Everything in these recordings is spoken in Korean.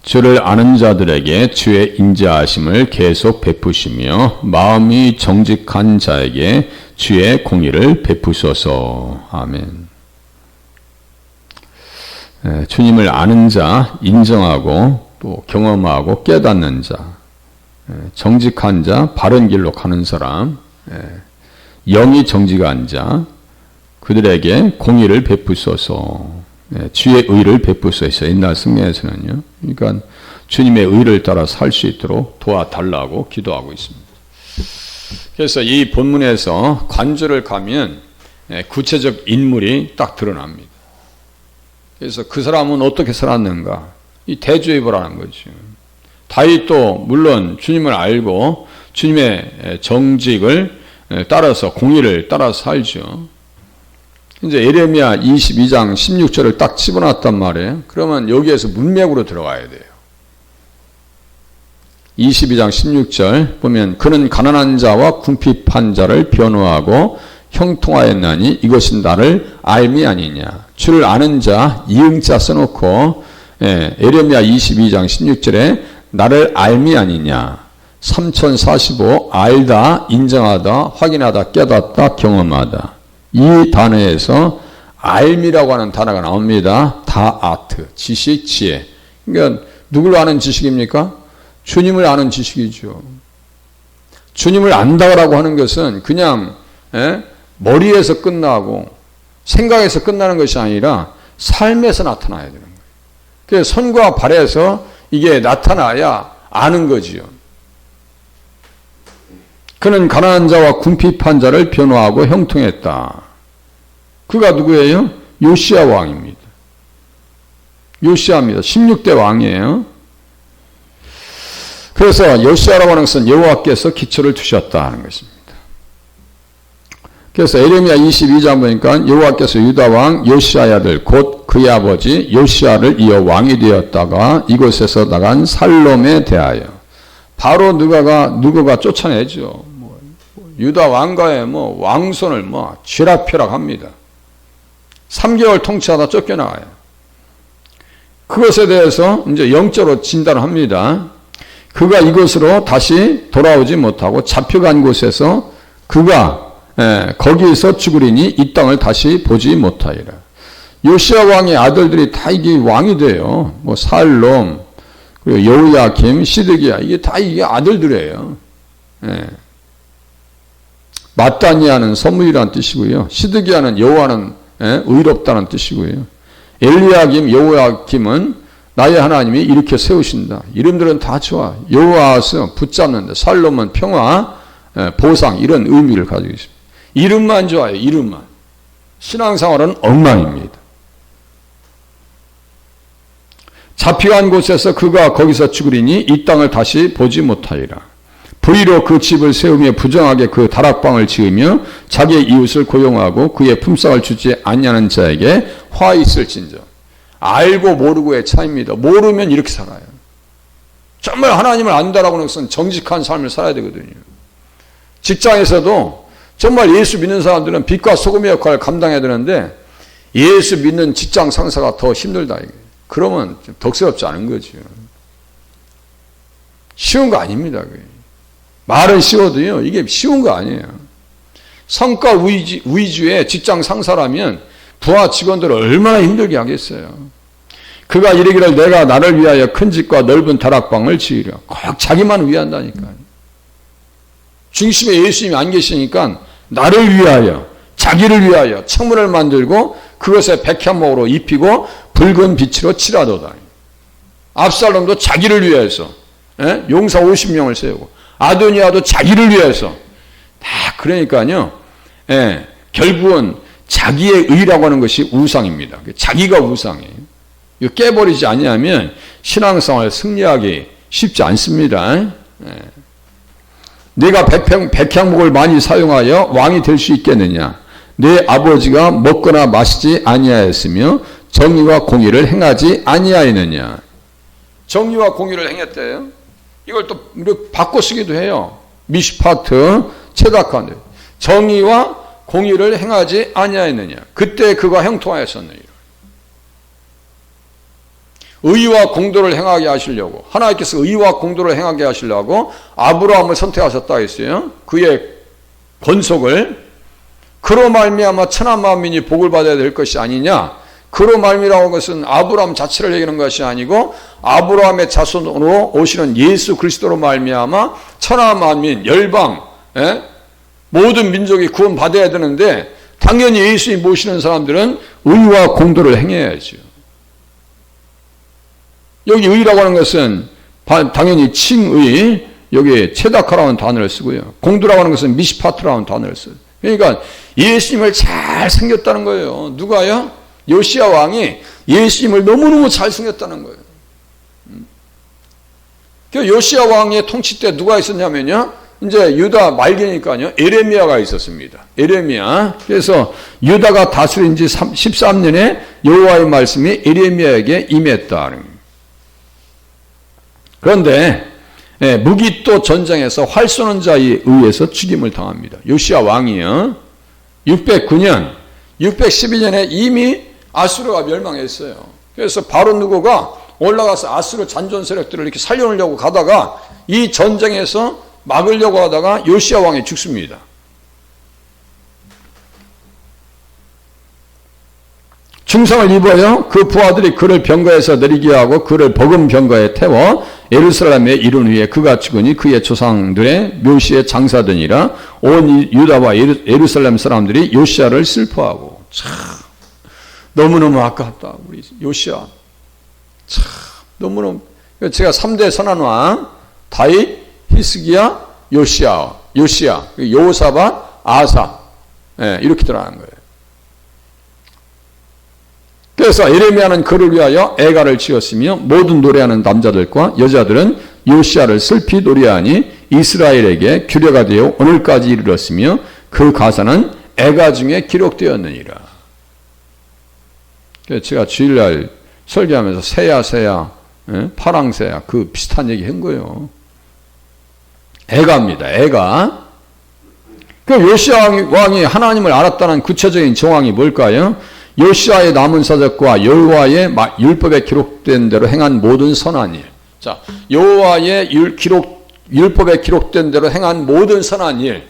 주를 아는 자들에게 주의 인자하심을 계속 베푸시며 마음이 정직한 자에게 주의 공의를 베푸소서. 아멘. 주님을 아는 자, 인정하고 또 경험하고 깨닫는 자, 정직한 자, 바른 길로 가는 사람, 영이 정직한 자, 그들에게 공의를 베푸소서. 주의 의를 베푸소서. 옛날 성경에서는요. 그러니까 주님의 의를 따라 살 수 있도록 도와달라고 기도하고 있습니다. 그래서 이 본문에서 관절을 가면 구체적 인물이 딱 드러납니다. 그래서 그 사람은 어떻게 살았는가? 이 대조해보라는 거죠. 다윗도 물론 주님을 알고 주님의 정직을 따라서 공의를 따라서 살죠. 이제 예레미야 22장 16절을 딱 집어놨단 말이에요. 그러면 여기에서 문맥으로 들어가야 돼요. 22장 16절 보면 그는 가난한 자와 궁핍한 자를 변호하고 형통하였나니 이것은 나를 알미 아니냐. 주를 아는 자 이응자 써놓고 예레미야 22장 16절에 나를 알미 아니냐. 3045 알다, 인정하다, 확인하다, 깨닫다, 경험하다. 이 단어에서 알미라고 하는 단어가 나옵니다. 다아트, 지식, 지혜. 그러니까 누굴 아는 지식입니까? 주님을 아는 지식이죠. 주님을 안다라고 하는 것은 그냥 머리에서 끝나고 생각에서 끝나는 것이 아니라 삶에서 나타나야 되는 거예요. 그래서 손과 발에서 이게 나타나야 아는 거지요. 그는 가난한 자와 궁핍한 자를 변호하고 형통했다. 그가 누구예요? 요시야 왕입니다. 요시야입니다. 16대 왕이에요. 그래서 요시야라고 하는 것은 여호와께서 기초를 두셨다 하는 것입니다. 그래서 예레미야 22장 보니까 여호와께서 유다 왕 요시야의 아들 곧 그의 아버지 요시야를 이어 왕이 되었다가 이곳에서 나간 살롬에 대하여 바로 누가가 쫓아내죠. 유다 왕가의 왕손을 쥐락펴락합니다. 3개월 통치하다 쫓겨나가요. 그것에 대해서 이제 영적으로 진단을 합니다. 그가 이곳으로 다시 돌아오지 못하고 잡혀간 곳에서 그가 거기에서 죽으리니 이 땅을 다시 보지 못하리라. 요시야 왕의 아들들이 다 이게 왕이 돼요. 살롬, 그리고 여호야김, 시드기야 이게 다 이게 아들들이에요. 마따니아는 선물이라는 뜻이고요. 시드기야는 여호와는 의롭다는 뜻이고요. 엘리야김, 여호야김은 나의 하나님이 이렇게 세우신다. 이름들은 다 좋아. 여호와서 붙잡는다. 살롬은 평화, 보상 이런 의미를 가지고 있습니다. 이름만 좋아요. 이름만. 신앙생활은 엉망입니다. 잡혀간 곳에서 그가 거기서 죽으리니 이 땅을 다시 보지 못하리라. 부의로 그 집을 세우며 부정하게 그 다락방을 지으며 자기의 이웃을 고용하고 그의 품삯을 주지 아니하는 자에게 화 있을진저. 알고 모르고의 차이입니다. 모르면 이렇게 살아요. 정말 하나님을 안다라고 하는 것은 정직한 삶을 살아야 되거든요. 직장에서도 정말 예수 믿는 사람들은 빛과 소금의 역할을 감당해야 되는데 예수 믿는 직장 상사가 더 힘들다. 그러면 좀 덕스럽지 않은 거죠. 쉬운 거 아닙니다. 그게. 말은 쉬워도요. 이게 쉬운 거 아니에요. 성과 위주의 직장 상사라면 부하 직원들을 얼마나 힘들게 하겠어요. 그가 이르기를 내가 나를 위하여 큰 집과 넓은 다락방을 지으려. 꼭 자기만 위한다니까요. 중심에 예수님이 안 계시니까 나를 위하여, 자기를 위하여 창문을 만들고 그것에 백향목으로 입히고 붉은 빛으로 칠하도다. 압살롬도 자기를 위해서 용사 50명을 세우고 아도니아도 자기를 위해서 다 그러니까요. 결국은 자기의 의라고 하는 것이 우상입니다. 자기가 우상이에요. 이거 깨버리지 않으면 신앙생활 승리하기 쉽지 않습니다. 네가 백향목을 많이 사용하여 왕이 될 수 있겠느냐? 내 아버지가 먹거나 마시지 아니하였으며 정의와 공의를 행하지 아니하였느냐? 정의와 공의를 행했대요. 이걸 또 바꿔 쓰기도 해요. 미시파트, 체다칸데 정의와 공의를 행하지 아니하였느냐? 그때 그가 형통하였었느니라. 의와 공도를 행하게 하시려고, 하나님께서 의와 공도를 행하게 하시려고 아브라함을 선택하셨다 했어요. 그의 권속을. 그로 말미암아 천하 만민이 복을 받아야 될 것이 아니냐. 그로 말미라고 하는 것은 아브라함 자체를 얘기하는 것이 아니고 아브라함의 자손으로 오시는 예수 그리스도로 말미암아 천하 만민, 열방, 모든 민족이 구원받아야 되는데 당연히 예수님 모시는 사람들은 의와 공도를 행해야죠. 여기 의라고 하는 것은 당연히 칭의, 여기 체다카라는 단어를 쓰고요. 공도라고 하는 것은 미시파트라는 단어를 써요. 그러니까 예수님을 잘 생겼다는 거예요. 누가요? 요시야 왕이 예수님을 너무너무 잘 생겼다는 거예요. 그 요시야 왕의 통치 때 누가 있었냐면요. 이제 유다 말기니까요. 에레미야가 있었습니다. 에레미야. 그래서 유다가 다스린 지 13년에 여호와의 말씀이 에레미야에게 임했다. 그런데 무기또 전쟁에서 활 쏘는 자에 의해서 죽임을 당합니다. 요시야 왕이요. 609년, 612년에 이미 아수르가 멸망했어요. 그래서 바로 누구가 올라가서 아수르 잔존 세력들을 이렇게 살려놓으려고 가다가 이 전쟁에서 막으려고 하다가 요시야 왕이 죽습니다. 중상을 입어요. 그 부하들이 그를 병거에서 내리게 하고 그를 버금 병거에 태워 예루살렘에 이른 후에 그가 죽으니 그의 조상들의 묘시에 장사되니라. 온 유다와 예루살렘 사람들이 요시야를 슬퍼하고. 참 너무너무 아깝다. 우리 요시야 참 너무너무. 제가 3대 선한왕 다윗, 히스기야, 요시야, 여호사밧, 아사, 이렇게 들어가는 거예요. 그래서 에레미야는 그를 위하여 애가를 지었으며 모든 노래하는 남자들과 여자들은 요시야를 슬피 노래하니 이스라엘에게 규례가 되어 오늘까지 이르렀으며 그 가사는 애가 중에 기록되었느니라. 그래서 제가 주일날 설교하면서 새야, 파랑새야 그 비슷한 얘기 한 거예요. 애가입니다. 애가. 그 요시야 왕이 하나님을 알았다는 구체적인 정황이 뭘까요? 요시야의 남은 사적과 여호와의 율법에 기록된 대로 행한 모든 선한 일. 자, 여호와의 율법에 기록된 대로 행한 모든 선한 일.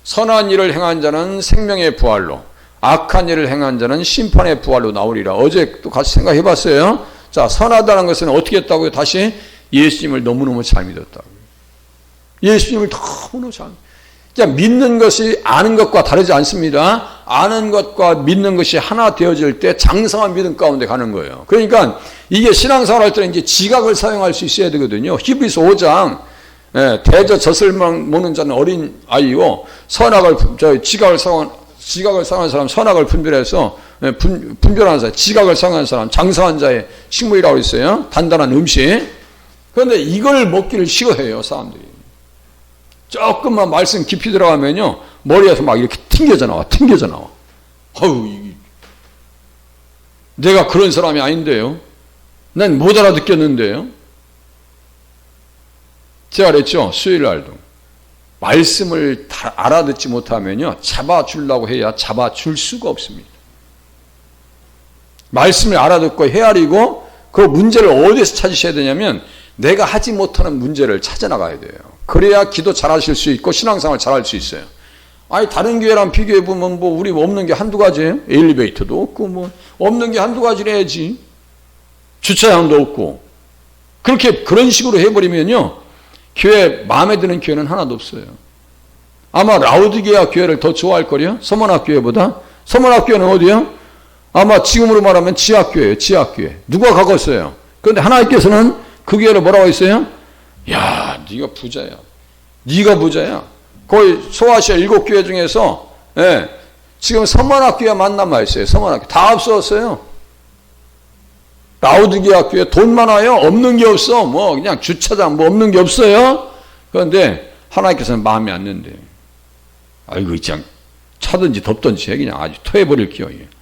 선한 일을 행한 자는 생명의 부활로, 악한 일을 행한 자는 심판의 부활로 나오리라. 어제 또 같이 생각해 봤어요. 자, 선하다는 것은 어떻게 했다고요? 다시 예수님을 너무너무 잘 믿었다고. 예수님을 너무너무 잘 믿었다고. 그냥 믿는 것이 아는 것과 다르지 않습니다. 아는 것과 믿는 것이 하나 되어질 때 장성한 믿음 가운데 가는 거예요. 그러니까 이게 신앙생활 할 때는 이제 지각을 사용할 수 있어야 되거든요. 히브리서 5장 대저 젖을 먹는 자는 어린 아이요 지각을 사용한 사람 선악을 분별해서 분별하는 사람, 지각을 사용하는 사람, 장성한 자의 식물이라고 있어요. 단단한 음식. 그런데 이걸 먹기를 싫어해요, 사람들이. 조금만 말씀 깊이 들어가면요, 머리에서 막 이렇게 튕겨져 나와. 내가 그런 사람이 아닌데요. 난 못 알아듣겠는데요. 제가 그랬죠, 수요일날도. 말씀을 다 알아듣지 못하면요, 잡아주려고 해야 잡아줄 수가 없습니다. 말씀을 알아듣고 헤아리고 그 문제를 어디서 찾으셔야 되냐면 내가 하지 못하는 문제를 찾아나가야 돼요. 그래야 기도 잘하실 수 있고 신앙생활 잘할 수 있어요. 아니 다른 교회랑 비교해 보면 뭐 우리 없는 게 한두 가지예요. 엘리베이터도 없고 뭐 없는 게 한두 가지래야지. 주차장도 없고. 그렇게 그런 식으로 해버리면요, 교회 마음에 드는 교회는 하나도 없어요. 아마 라우디게아 교회를 더 좋아할 거래요. 서머나 교회보다. 서머나 교회는 어디요? 아마 지금으로 말하면 지하교회예요. 지하교회. 누가 가고 있어요? 그런데 하나님께서는 그 교회를 뭐라고 했어요? 야, 네가 부자야. 네가 부자야. 거의 소아시아 7교회 중에서 지금 서머나교회 만나만 있어요. 서머나교회. 다 없어졌어요. 라우디게아 교회 돈 많아요. 없는 게 없어. 뭐 그냥 주차장 뭐 없는 게 없어요. 그런데 하나님께서는 마음에 안 든대요. 아이고 그냥 차든지 덥든지 그냥 아주 토해버릴 기어이에요.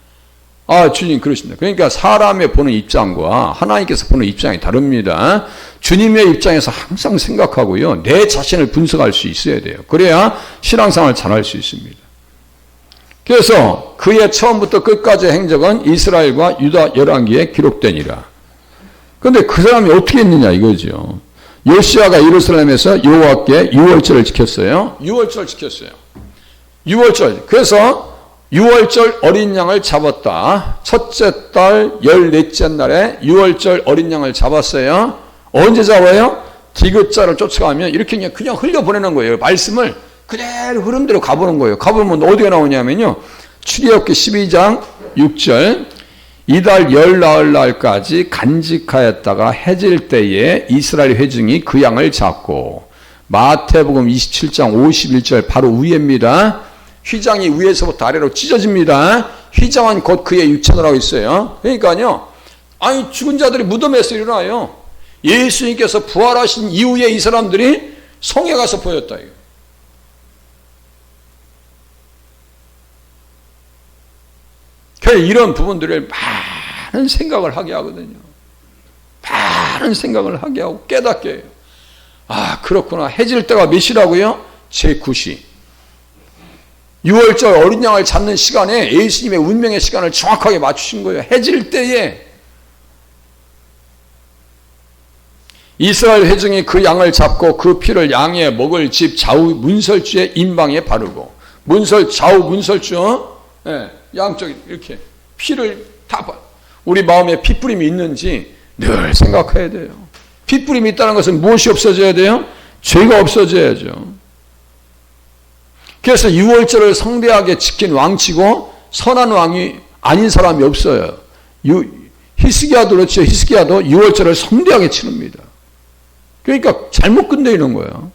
아, 주님 그러신다. 그러니까 사람의 보는 입장과 하나님께서 보는 입장이 다릅니다. 주님의 입장에서 항상 생각하고요, 내 자신을 분석할 수 있어야 돼요. 그래야 신앙생활을 잘할 수 있습니다. 그래서 그의 처음부터 끝까지의 행적은 이스라엘과 유다 열왕기에 기록되니라. 그런데 그 사람이 어떻게 했느냐 이거죠. 요시아가 예루살렘에서 여호와께 유월절을 지켰어요. 유월절을 지켰어요. 유월절. 그래서 유월절 어린 양을 잡았다. 첫째 달 14째 날에 유월절 어린 양을 잡았어요. 언제 잡아요? 디귿자를 쫓아가면 이렇게 그냥 흘려보내는 거예요. 말씀을 그대로 흐름대로 가보는 거예요. 가보면 어디가 나오냐면요. 출애굽기 12장 6절 이달 열 나흘 날까지 간직하였다가 해질 때에 이스라엘 회중이 그 양을 잡고 마태복음 27장 51절 바로 위에입니다. 휘장이 위에서부터 아래로 찢어집니다. 휘장은 곧 그의 육체라고 있어요. 그러니까요. 아니 죽은 자들이 무덤에서 일어나요. 예수님께서 부활하신 이후에 이 사람들이 성에 가서 보였다. 이런 부분들을 많은 생각을 하게 하거든요. 많은 생각을 하게 하고 깨닫게 해요. 아 그렇구나. 해질 때가 몇이라고요? 제9시. 6월절 어린 양을 잡는 시간에 예수님의 운명의 시간을 정확하게 맞추신 거예요. 해질 때에 이스라엘 회중이 그 양을 잡고 그 피를 양의 먹을 집 좌우 문설주의 임방에 바르고 좌우 문설주 양쪽에 이렇게 피를 다 우리 마음에 피뿌림이 있는지 늘 생각해야 돼요. 피뿌림이 있다는 것은 무엇이 없어져야 돼요? 죄가 없어져야죠. 그래서 6월절을 성대하게 지킨 왕치고 선한 왕이 아닌 사람이 없어요. 히스기야도 그렇죠. 히스기야도 6월절을 성대하게 치릅니다. 그러니까 잘못 끝내는 거예요.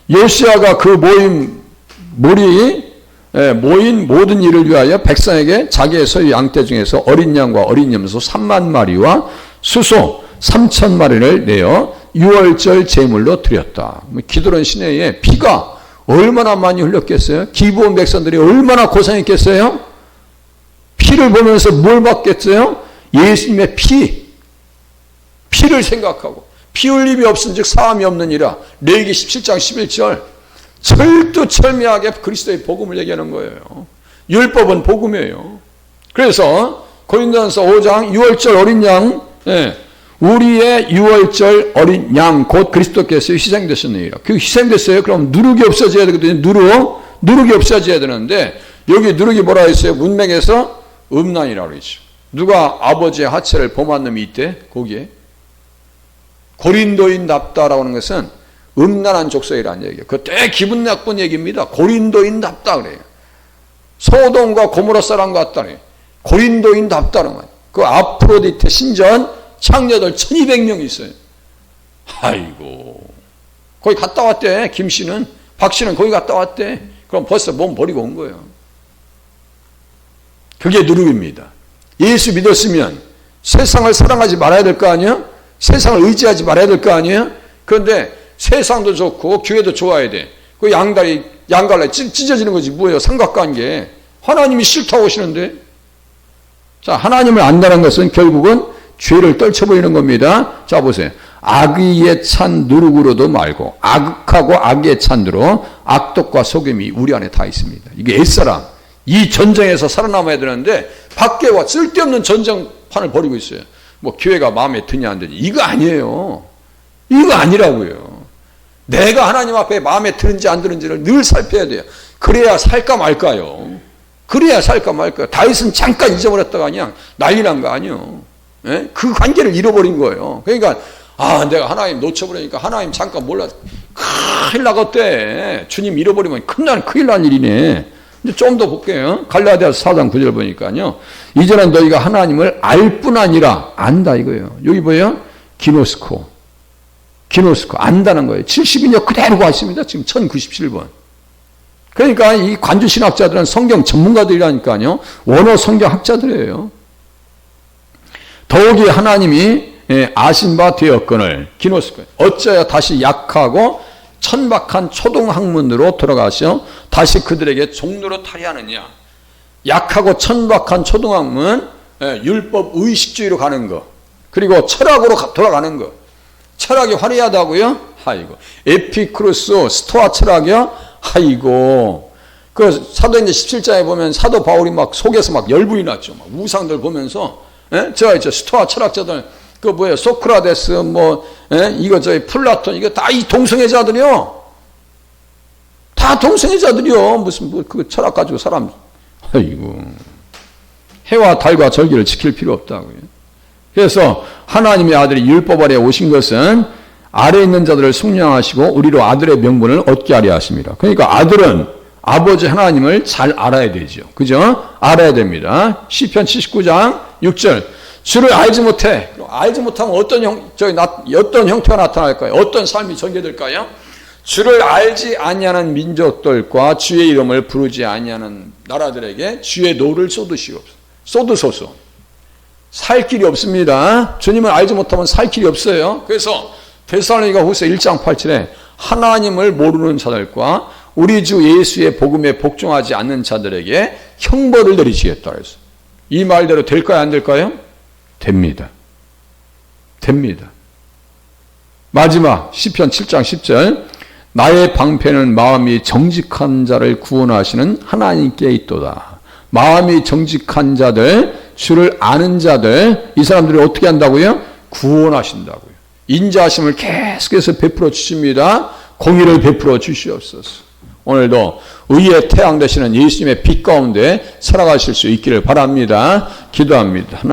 요시아가 그 모인 모든 일을 위하여 백성에게 자기의 소유 양떼 중에서 어린 양과 어린 염소 3만 마리와 수소 3천 마리를 내어 6월절 제물로 드렸다. 기드론 시내에 피가 얼마나 많이 흘렸겠어요? 기브온 백성들이 얼마나 고생했겠어요? 피를 보면서 뭘 받겠어요? 예수님의 피를 생각하고 피 흘림이 없은 즉 사함이 없느니라. 레위기 17장 11절 철두철미하게 그리스도의 복음을 얘기하는 거예요. 율법은 복음이에요. 그래서 고린도전서 5장 6월절 어린 양 우리의 6월절 어린 양 곧 그리스도께서 희생되셨느니라. 그 희생됐어요. 그럼 누룩이 없어져야 되거든요. 누룩이 없어져야 되는데 여기 누룩이 뭐라 했어요? 문맥에서 음란이라고 그랬죠. 누가 아버지의 하체를 범한 놈이 있대? 거기에 고린도인답다라고 하는 것은 음란한 족속이라는 얘기예요. 그거 되게 기분 나쁜 얘기입니다. 고린도인답다 그래요. 소돔과 고모라 사람 같다네. 고린도인답다는 거예요. 그 아프로디테 신전 창녀들 1200명 있어요. 아이고 거기 갔다 왔대. 김 씨는 박 씨는 거기 갔다 왔대. 그럼 벌써 몸 버리고 온 거예요. 그게 누룩입니다. 예수 믿었으면 세상을 사랑하지 말아야 될 거 아니에요? 세상을 의지하지 말아야 될 거 아니에요? 그런데 세상도 좋고 교회도 좋아야 돼. 그 양갈래 찢어지는 거지 뭐예요? 삼각관계. 하나님이 싫다고 하시는데. 자, 하나님을 안다는 것은 결국은 죄를 떨쳐버리는 겁니다. 자, 보세요. 악의에 찬 누룩으로도 말고 악하고 악의에 찬 누룩, 악독과 속임이 우리 안에 다 있습니다. 이게 옛사람. 이 전쟁에서 살아남아야 되는데 밖에 와 쓸데없는 전쟁판을 벌이고 있어요. 뭐 교회가 마음에 드냐 안 드냐. 이거 아니에요. 이거 아니라고요. 내가 하나님 앞에 마음에 드는지 안 드는지를 늘 살펴야 돼요. 그래야 살까 말까요. 그래야 살까 말까요. 다윗은 잠깐 잊어버렸다가 그냥 난리 난 거 아니에요. 예? 그 관계를 잃어버린 거예요. 그러니까 내가 하나님 놓쳐버리니까 하나님 잠깐 몰라 큰일 나겠대. 주님 잃어버리면 큰일 날 일이네. 이제 좀 더 볼게요. 갈라디아서 4장 9절 보니까요. 이제는 너희가 하나님을 알 뿐 아니라 안다 이거예요. 여기 보여요? 기노스코 안다는 거예요. 72년 그대로 왔습니다. 지금 1097번. 그러니까 이 관주신학자들은 성경 전문가들이라니까요. 원어 성경학자들이에요. 더욱이 하나님이 아신 바 되었거늘 기노스코 어찌하여 다시 약하고 천박한 초등학문으로 돌아가셔 다시 그들에게 종로로 탈의하느냐. 약하고 천박한 초등학문, 율법 의식주의로 가는 거, 그리고 철학으로 돌아가는 거. 철학이 화려하다고요? 아이고. 에피크루스 스토아 철학이요? 아이고. 그 사도행전 17장에 보면 사도 바울이 막 속에서 막 열불이 났죠. 막 우상들 보면서, 제가 있죠. 스토아 철학자들 그 뭐예요? 소크라테스 이거 저희 플라톤 이거 다 이 동성애자들이요. 다 동성애자들이요. 무슨 그 철학 가지고 사람 아이고 해와 달과 절기를 지킬 필요 없다고요. 그래서 하나님의 아들이 율법 아래 오신 것은 아래 있는 자들을 속량하시고 우리로 아들의 명분을 얻게 하려 하십니다. 그러니까 아들은 아버지 하나님을 잘 알아야 되죠. 그죠? 알아야 됩니다. 시편 79장 6절. 주를 알지 못해. 알지 못하면 어떤 형태가 나타날까요? 어떤 삶이 전개될까요? 주를 알지 아니하는 민족들과 주의 이름을 부르지 아니하는 나라들에게 주의 노를 쏟으소서. 살 길이 없습니다. 주님을 알지 못하면 살 길이 없어요. 그래서 데살로니가 후서 1장 8절에 하나님을 모르는 자들과 우리 주 예수의 복음에 복종하지 않는 자들에게 형벌을 내리시겠다 그랬어요. 이 말대로 될까요? 안 될까요? 됩니다. 됩니다. 마지막 시편 7장 10절 나의 방패는 마음이 정직한 자를 구원하시는 하나님께 있도다. 마음이 정직한 자들, 주를 아는 자들, 이 사람들이 어떻게 한다고요? 구원하신다고요. 인자하심을 계속해서 베풀어 주십니다. 공의를 베풀어 주시옵소서. 오늘도 의의 태양 되시는 예수님의 빛 가운데 살아가실 수 있기를 바랍니다. 기도합니다.